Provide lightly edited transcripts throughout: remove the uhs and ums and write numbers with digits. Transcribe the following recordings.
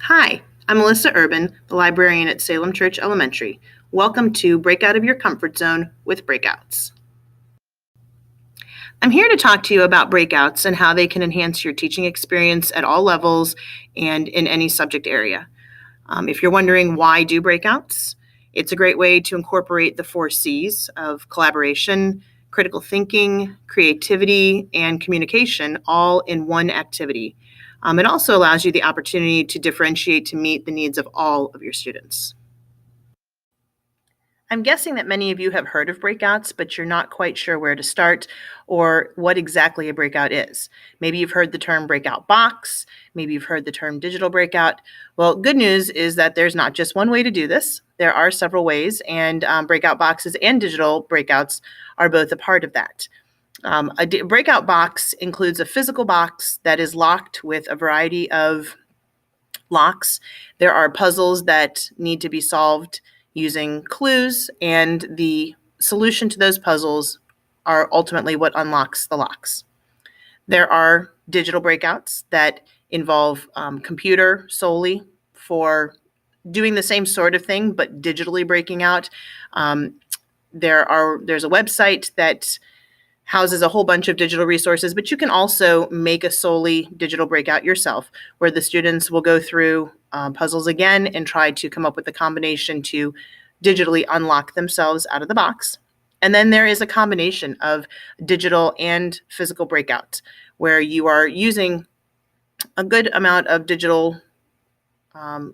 Hi, I'm Melissa Urban, the librarian at Salem Church Elementary. Welcome to Break Out of Your Comfort Zone with Breakouts. I'm here to talk to you about breakouts and how they can enhance your teaching experience at all levels and in any subject area. If you're wondering why do breakouts, it's a great way to incorporate the 4 C's of collaboration, critical thinking, creativity, and communication all in one activity. It also allows you the opportunity to differentiate to meet the needs of all of your students. I'm guessing that many of you have heard of breakouts, but you're not quite sure where to start or what exactly a breakout is. Maybe you've heard the term breakout box, maybe you've heard the term digital breakout. Well, good news is that there's not just one way to do this. There are several ways, and breakout boxes and digital breakouts are both a part of that. A breakout box includes a physical box that is locked with a variety of locks. There are puzzles that need to be solved using clues, and the solution to those puzzles are ultimately what unlocks the locks. There are digital breakouts that involve computer solely for doing the same sort of thing, but digitally breaking out. There's a website that houses a whole bunch of digital resources, but you can also make a solely digital breakout yourself, where the students will go through puzzles again and try to come up with a combination to digitally unlock themselves out of the box. And then there is a combination of digital and physical breakout, where you are using a good amount of digital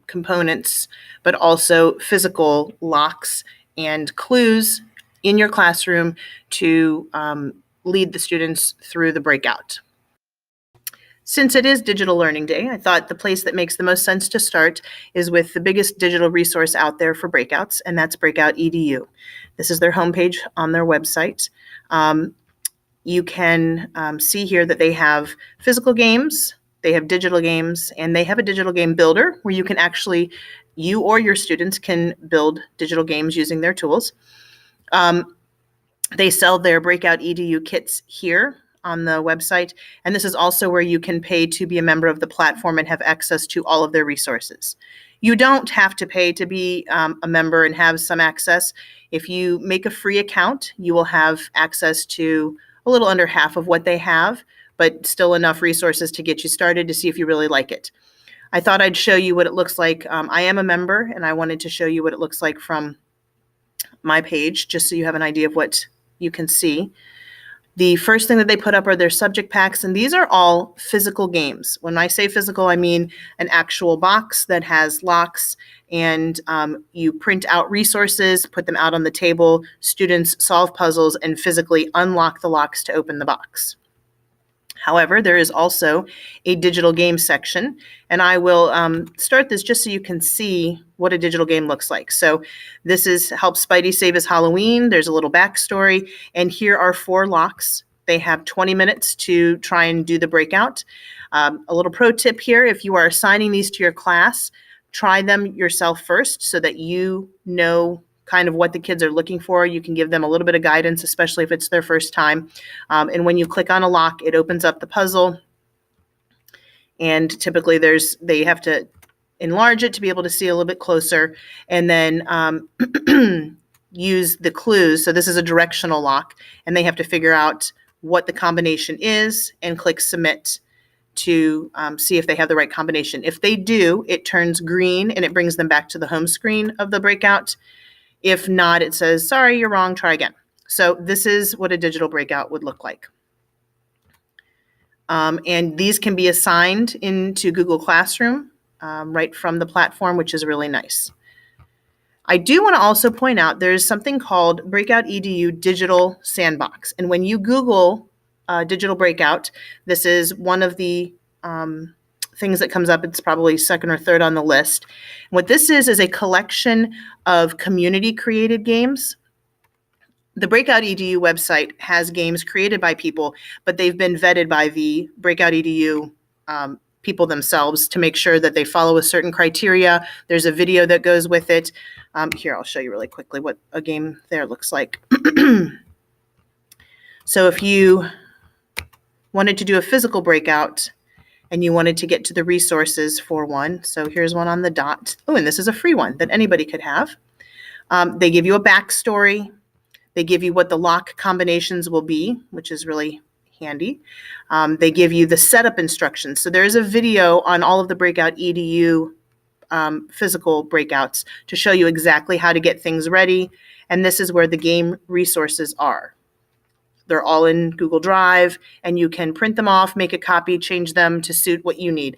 components, but also physical locks and clues in your classroom to lead the students through the breakout. Since it is Digital Learning Day, I thought the place that makes the most sense to start is with the biggest digital resource out there for breakouts, and that's Breakout EDU. This is their homepage on their website. You can see here that they have physical games, they have digital games, and they have a digital game builder where you or your students can build digital games using their tools. They sell their Breakout EDU kits here on the website, and this is also where you can pay to be a member of the platform and have access to all of their resources. You don't have to pay to be a member and have some access. If you make a free account, you will have access to a little under half of what they have, but still enough resources to get you started to see if you really like it. I thought I'd show you what it looks like. I am a member, and I wanted to show you what it looks like from my page, just so you have an idea of what you can see. The first thing that they put up are their subject packs, and these are all physical games. When I say physical, I mean an actual box that has locks, and you print out resources, put them out on the table, students solve puzzles, and physically unlock the locks to open the box. However, there is also a digital game section, and I will start this just so you can see what a digital game looks like. So this is Help Spidey Save His Halloween. There's a little backstory, and here are 4 locks. They have 20 minutes to try and do the breakout. A little pro tip here, if you are assigning these to your class, try them yourself first so that you know kind of what the kids are looking for. You can give them a little bit of guidance, especially if it's their first time. And when you click on a lock, it opens up the puzzle. And typically they have to enlarge it to be able to see a little bit closer, and then use the clues. So this is a directional lock, and they have to figure out what the combination is and click submit to see if they have the right combination. If they do, it turns green and it brings them back to the home screen of the breakout. If not, it says, sorry, you're wrong, try again. So this is what a digital breakout would look like. And these can be assigned into Google Classroom right from the platform, which is really nice. I do want to also point out there's something called Breakout EDU Digital Sandbox. And when you Google digital breakout, this is one of the things that comes up. It's probably second or third on the list. What this is a collection of community-created games. The Breakout EDU website has games created by people, but they've been vetted by the Breakout EDU people themselves to make sure that they follow a certain criteria. There's a video that goes with it. Here, I'll show you really quickly what a game there looks like. So if you wanted to do a physical breakout, and you wanted to get to the resources for one. So here's one on the dot. Oh, and this is a free one that anybody could have. They give you a backstory. They give you what the lock combinations will be, which is really handy. They give you the setup instructions. So there is a video on all of the Breakout EDU physical breakouts to show you exactly how to get things ready. And this is where the game resources are. They're all in Google Drive, and you can print them off, make a copy, change them to suit what you need.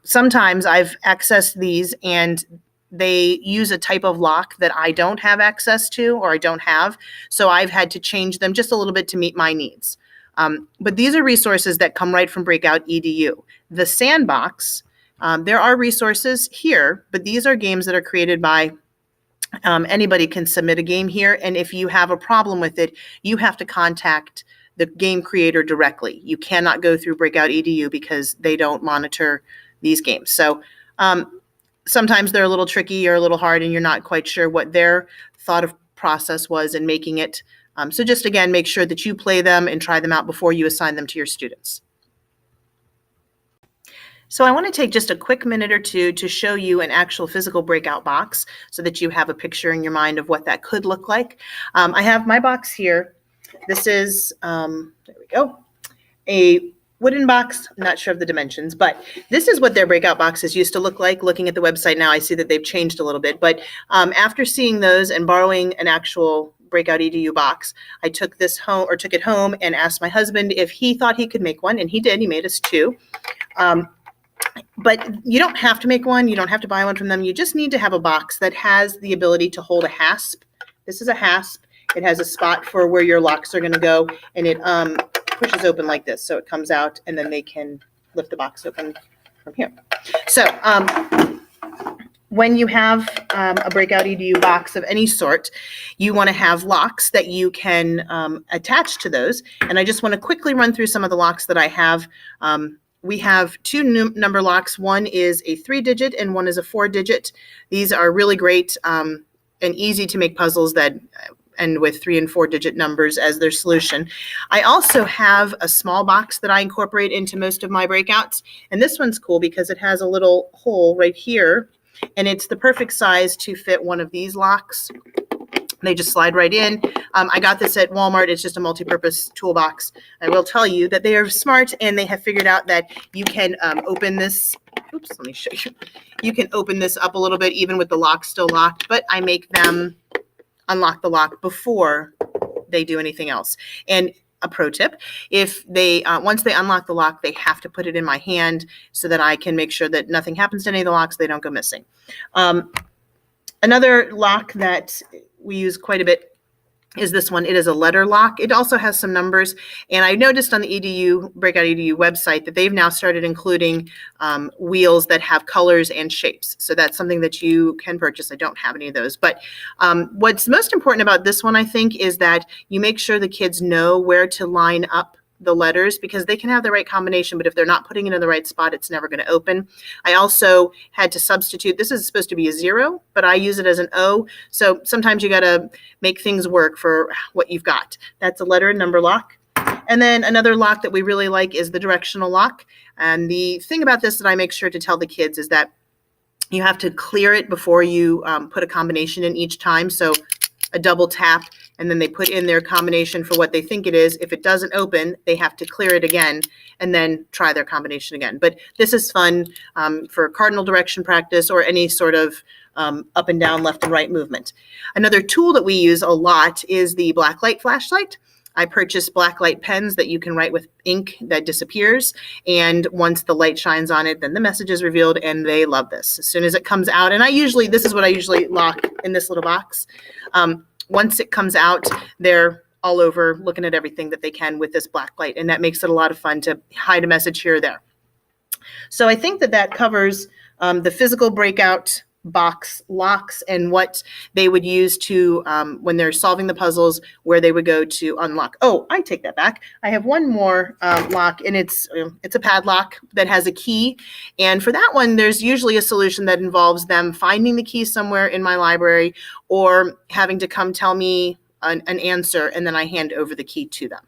Sometimes I've accessed these and they use a type of lock that I don't have access to or I don't have. So I've had to change them just a little bit to meet my needs. But these are resources that come right from Breakout EDU. The Sandbox, there are resources here, but these are games that are created by anybody can submit a game here. And if you have a problem with it, you have to contact the game creator directly. You cannot go through Breakout EDU because they don't monitor these games. So sometimes they're a little tricky or a little hard and you're not quite sure what their thought of process was in making it. So just again, make sure that you play them and try them out before you assign them to your students. So I want to take just a quick minute or two to show you an actual physical breakout box so that you have a picture in your mind of what that could look like. I have my box here. This is, there we go, a wooden box. I'm not sure of the dimensions, but this is what their breakout boxes used to look like. Looking at the website now, I see that they've changed a little bit. But after seeing those and borrowing an actual Breakout EDU box, I took this home, or took it home, and asked my husband if he thought he could make one, and he did. He made us two. But you don't have to make one. You don't have to buy one from them. You just need to have a box that has the ability to hold a hasp. This is a hasp. It has a spot for where your locks are going to go, and it pushes open like this. So it comes out, and then they can lift the box open from here. So when you have a Breakout EDU box of any sort, you want to have locks that you can attach to those. And I just want to quickly run through some of the locks that I have. We have two number locks. One is a 3-digit and one is a 4-digit. These are really great and easy to make puzzles that end with 3- and 4-digit numbers as their solution. I also have a small box that I incorporate into most of my breakouts. And this one's cool because it has a little hole right here, and it's the perfect size to fit one of these locks. They just slide right in. I got this at Walmart. It's just a multi-purpose toolbox. I will tell you that they are smart, and they have figured out that you can open this. Oops, let me show you. You can open this up a little bit even with the lock still locked, but I make them unlock the lock before they do anything else. And a pro tip, if they once they unlock the lock, they have to put it in my hand so that I can make sure that nothing happens to any of the locks. They don't go missing. Another lock that we use quite a bit is this one. It is a letter lock. It also has some numbers. And I noticed on the EDU, Breakout EDU website, that they've now started including wheels that have colors and shapes. So that's something that you can purchase. I don't have any of those. But what's most important about this one, I think, is that you make sure the kids know where to line up the letters, because they can have the right combination, but if they're not putting it in the right spot, it's never going to open. I also had to substitute. This is supposed to be a 0, but I use it as an O. So sometimes you got to make things work for what you've got. That's a letter and number lock. And then another lock that we really like is the directional lock. And the thing about this that I make sure to tell the kids is that you have to clear it before you put a combination in each time. So a double tap, and then they put in their combination for what they think it is. If it doesn't open, they have to clear it again and then try their combination again. But this is fun for cardinal direction practice or any sort of up and down, left and right movement. Another tool that we use a lot is the blacklight flashlight. I purchased blacklight pens that you can write with ink that disappears. And once the light shines on it, then the message is revealed, and they love this. As soon as it comes out, and this is what I usually lock in this little box. Once it comes out, they're all over looking at everything that they can with this black light, and that makes it a lot of fun to hide a message here or there. So I think that covers the physical breakout box locks and what they would use to, when they're solving the puzzles, where they would go to unlock. Oh, I take that back. I have one more lock, and it's a padlock that has a key. And for that one, there's usually a solution that involves them finding the key somewhere in my library or having to come tell me an answer, and then I hand over the key to them.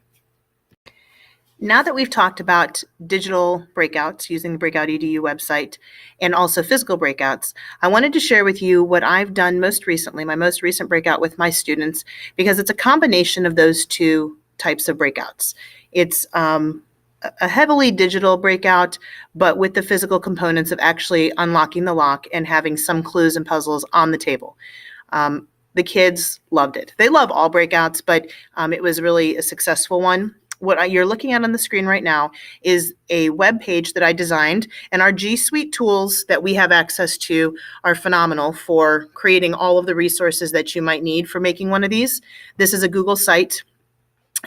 Now that we've talked about digital breakouts using the Breakout EDU website and also physical breakouts, I wanted to share with you what I've done most recently, my most recent breakout with my students, because it's a combination of those two types of breakouts. It's a heavily digital breakout, but with the physical components of actually unlocking the lock and having some clues and puzzles on the table. The kids loved it. They love all breakouts, but it was really a successful one. What you're looking at on the screen right now is a web page that I designed, and our G Suite tools that we have access to are phenomenal for creating all of the resources that you might need for making one of these. This is a Google site,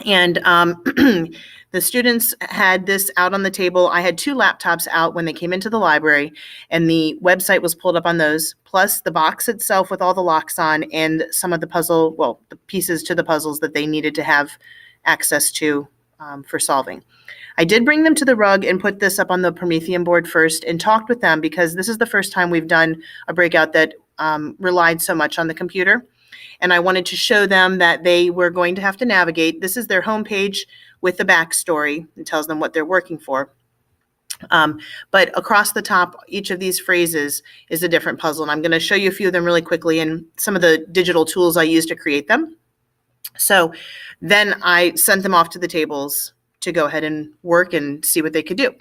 and the students had this out on the table. I had 2 laptops out when they came into the library, and the website was pulled up on those, plus the box itself with all the locks on and some of the puzzle, well, the pieces to the puzzles that they needed to have access to for solving. I did bring them to the rug and put this up on the Promethean board first and talked with them, because this is the first time we've done a breakout that relied so much on the computer. And I wanted to show them that they were going to have to navigate. This is their homepage with the backstory. It tells them what they're working for. But across the top, each of these phrases is a different puzzle. And I'm going to show you a few of them really quickly and some of the digital tools I use to create them. So then I sent them off to the tables to go ahead and work and see what they could do.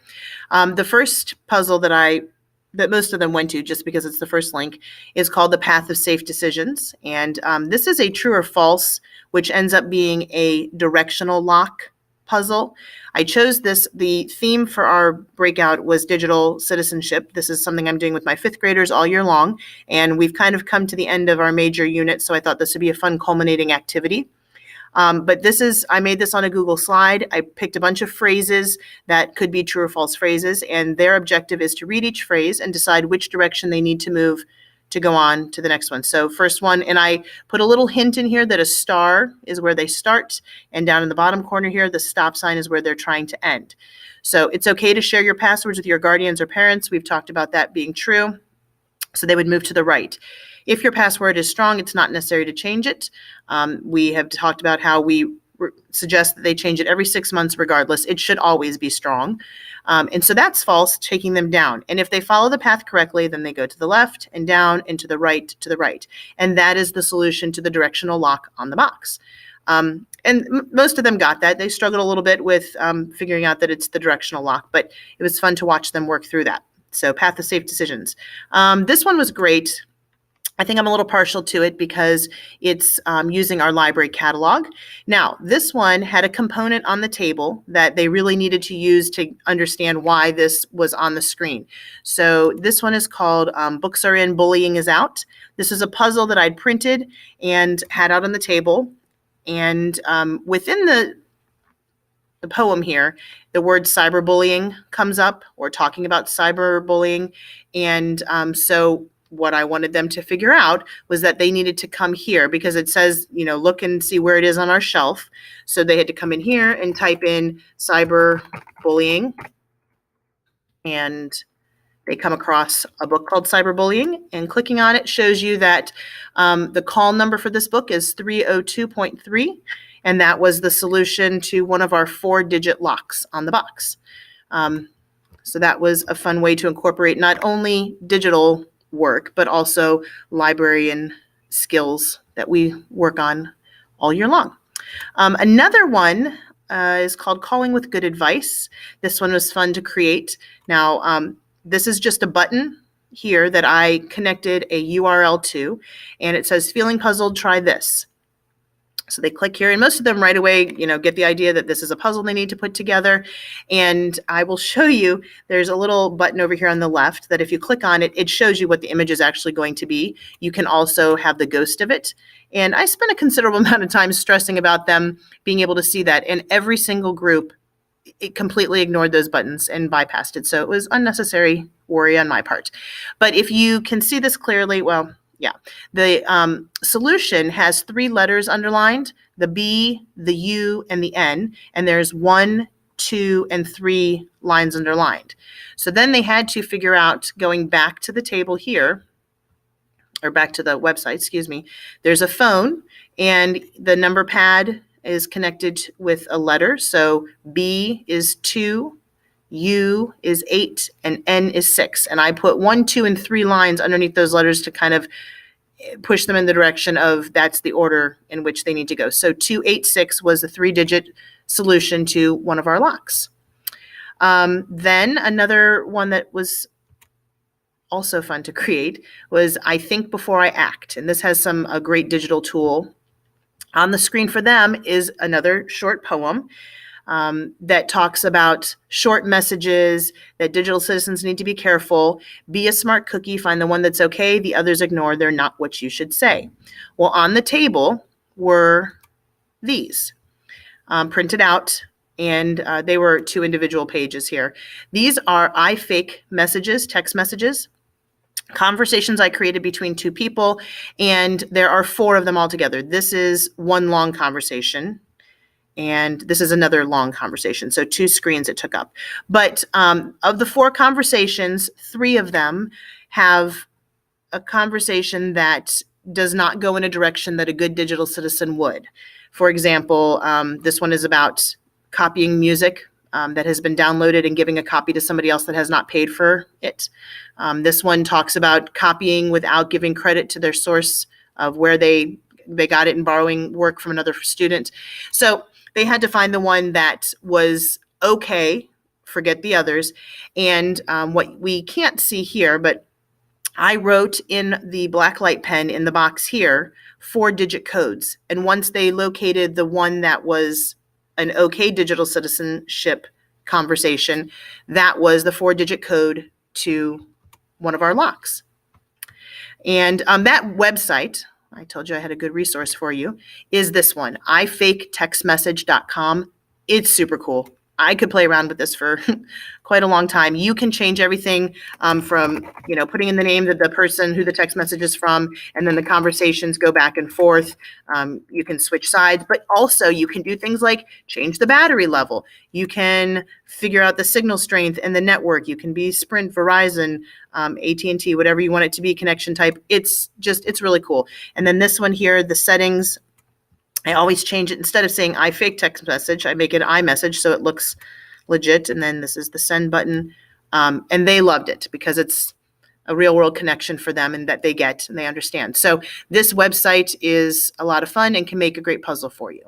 The first puzzle that most of them went to, just because it's the first link, is called The Path of Safe Decisions. And this is a true or false, which ends up being a directional lock puzzle. I chose this. The theme for our breakout was digital citizenship. This is something I'm doing with my 5th graders all year long. And we've kind of come to the end of our major unit, so I thought this would be a fun culminating activity. But I made this on a Google slide. I picked a bunch of phrases that could be true or false phrases, and their objective is to read each phrase and decide which direction they need to move to go on to the next one. So first one, and I put a little hint in here that a star is where they start, and down in the bottom corner here, the stop sign is where they're trying to end. So it's okay to share your passwords with your guardians or parents. We've talked about that being true. So they would move to the right. If your password is strong, it's not necessary to change it. We have talked about how we suggest that they change it every 6 months regardless. It should always be strong. And so that's false, taking them down. And if they follow the path correctly, then they go to the left and down and to the right, to the right. And that is the solution to the directional lock on the box. And most of them got that. They struggled a little bit with figuring out that it's the directional lock, but it was fun to watch them work through that. So Path of Safe Decisions. This one was great. I think I'm a little partial to it because it's using our library catalog. Now, this one had a component on the table that they really needed to use to understand why this was on the screen. So this one is called Books Are In, Bullying Is Out. This is a puzzle that I'd printed and had out on the table. And within the poem here, the word cyberbullying comes up, or talking about cyberbullying. And so what I wanted them to figure out was that they needed to come here, because it says, look and see where it is on our shelf. So they had to come in here and type in cyberbullying, and they come across a book called Cyberbullying, and clicking on it shows you that the call number for this book is 302.3, and that was the solution to one of our 4-digit locks on the box. So that was a fun way to incorporate not only digital work, but also librarian skills that we work on all year long. Another one is called Calling with Good Advice. This one was fun to create. Now, this is just a button here that I connected a URL to, and it says, feeling puzzled, try this. So they click here, and most of them right away, get the idea that this is a puzzle they need to put together. And I will show you, there's a little button over here on the left that if you click on it, it shows you what the image is actually going to be. You can also have the ghost of it. And I spent a considerable amount of time stressing about them being able to see that. And every single group, it completely ignored those buttons and bypassed it. So it was unnecessary worry on my part. But if you can see this clearly, well, yeah, the solution has 3 letters underlined, the B, the U, and the N, and there's 1, 2, and 3 lines underlined. So then they had to figure out, going back to the table here, or back to the website, excuse me, there's a phone, and the number pad is connected with a letter. So B is 2, U is 8, and N is 6. And I put 1, 2, and 3 lines underneath those letters to kind of push them in the direction of that's the order in which they need to go. So 286 was the 3-digit solution to one of our locks. Then another one that was also fun to create was I think before I act. And this has a great digital tool. On the screen for them is another short poem that talks about short messages that digital citizens need to be careful. Be a smart cookie, find the one that's okay, the others ignore, they're not what you should say. Well, on the table were these printed out, and they were 2 individual pages here. These are I fake messages, text messages, conversations I created between 2 people, and there are 4 of them altogether. This is one long conversation, and this is another long conversation. So 2 screens it took up. But of the 4 conversations, 3 of them have a conversation that does not go in a direction that a good digital citizen would. For example, this one is about copying music that has been downloaded and giving a copy to somebody else that has not paid for it. This one talks about copying without giving credit to their source of where they got it and borrowing work from another student. So they had to find the one that was okay, forget the others. And what we can't see here, but I wrote in the black light pen in the box here 4-digit codes. And once they located the one that was an okay digital citizenship conversation, that was the 4-digit code to one of our locks. And that website, I told you I had a good resource for you, is this one, ifaketextmessage.com. It's super cool. I could play around with this for quite a long time. You can change everything from, putting in the name of the person who the text message is from, and then the conversations go back and forth. You can switch sides, but also you can do things like change the battery level. You can figure out the signal strength and the network. You can be Sprint, Verizon, AT&T, whatever you want it to be, connection type. It's really cool. And then this one here, the settings, I always change it. Instead of saying I fake text message, I make it iMessage so it looks legit. And then this is the send button. And they loved it because it's a real world connection for them and that they get and they understand. So this website is a lot of fun and can make a great puzzle for you.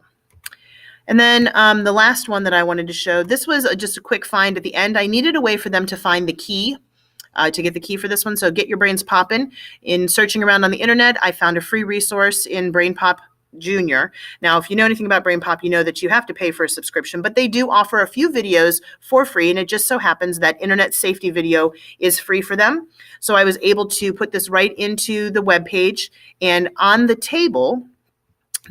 And then the last one that I wanted to show, this was just a quick find at the end. I needed a way for them to find the key. To get the key for this one. So get your brains poppin'. In searching around on the internet, I found a free resource in BrainPop Junior. Now, if you know anything about BrainPop, you know that you have to pay for a subscription, but they do offer a few videos for free, and it just so happens that internet safety video is free for them. So I was able to put this right into the web page, and on the table,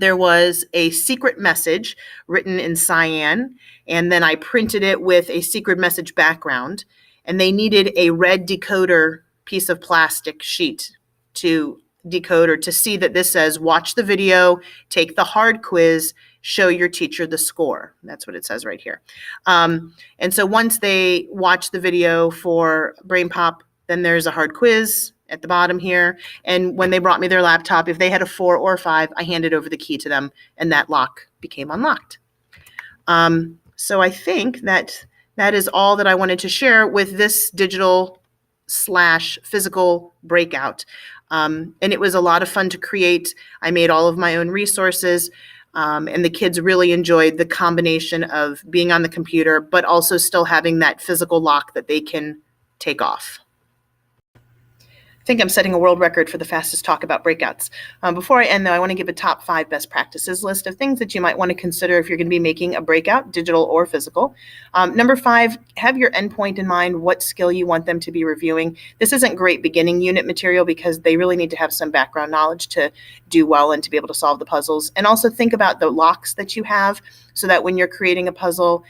there was a secret message written in cyan, and then I printed it with a secret message background, and they needed a red decoder piece of plastic sheet to decode or to see that this says, watch the video, take the hard quiz, show your teacher the score. That's what it says right here. And so once they watch the video for BrainPop, then there's a hard quiz at the bottom here. And when they brought me their laptop, if they had a 4 or 5, I handed over the key to them and that lock became unlocked. So I think that is all that I wanted to share with this digital/physical breakout. And it was a lot of fun to create. I made all of my own resources, and the kids really enjoyed the combination of being on the computer, but also still having that physical lock that they can take off. I think I'm setting a world record for the fastest talk about breakouts. Before I end, though, I want to give a top 5 best practices list of things that you might want to consider if you're going to be making a breakout, digital or physical. Number 5, have your endpoint in mind, what skill you want them to be reviewing. This isn't great beginning unit material because they really need to have some background knowledge to do well and to be able to solve the puzzles. And also think about the locks that you have so that when you're creating a puzzle,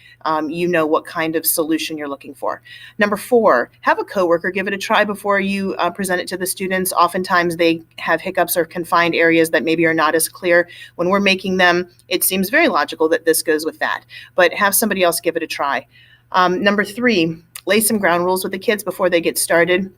you know what kind of solution you're looking for. Number 4, have a coworker give it a try before you present it to the students. Oftentimes they have hiccups or can find areas that maybe are not as clear. When we're making them, it seems very logical that this goes with that, but have somebody else give it a try. Number 3, lay some ground rules with the kids before they get started.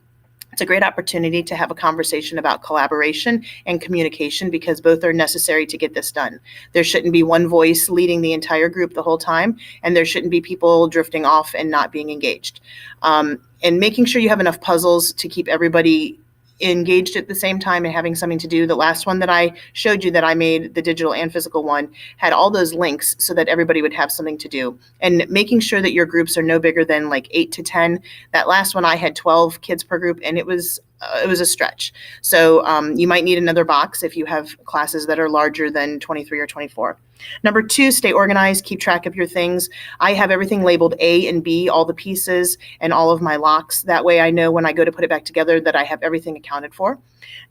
It's a great opportunity to have a conversation about collaboration and communication because both are necessary to get this done. There shouldn't be one voice leading the entire group the whole time, and there shouldn't be people drifting off and not being engaged. And making sure you have enough puzzles to keep everybody engaged at the same time and having something to do. The last one that I showed you that I made, the digital and physical one, had all those links so that everybody would have something to do. And making sure that your groups are no bigger than like 8 to 10. That last one I had 12 kids per group, and it was a stretch. So you might need another box if you have classes that are larger than 23 or 24. Number 2, stay organized, keep track of your things. I have everything labeled A and B, all the pieces and all of my locks. That way I know when I go to put it back together that I have everything accounted for.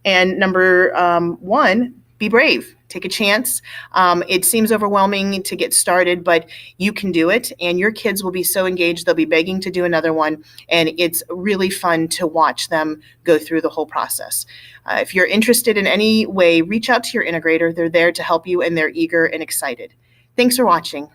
And number 1, be brave. Take a chance. It seems overwhelming to get started, but you can do it, and your kids will be so engaged, they'll be begging to do another one, and it's really fun to watch them go through the whole process. If you're interested in any way, reach out to your integrator. They're there to help you, and they're eager and excited. Thanks for watching.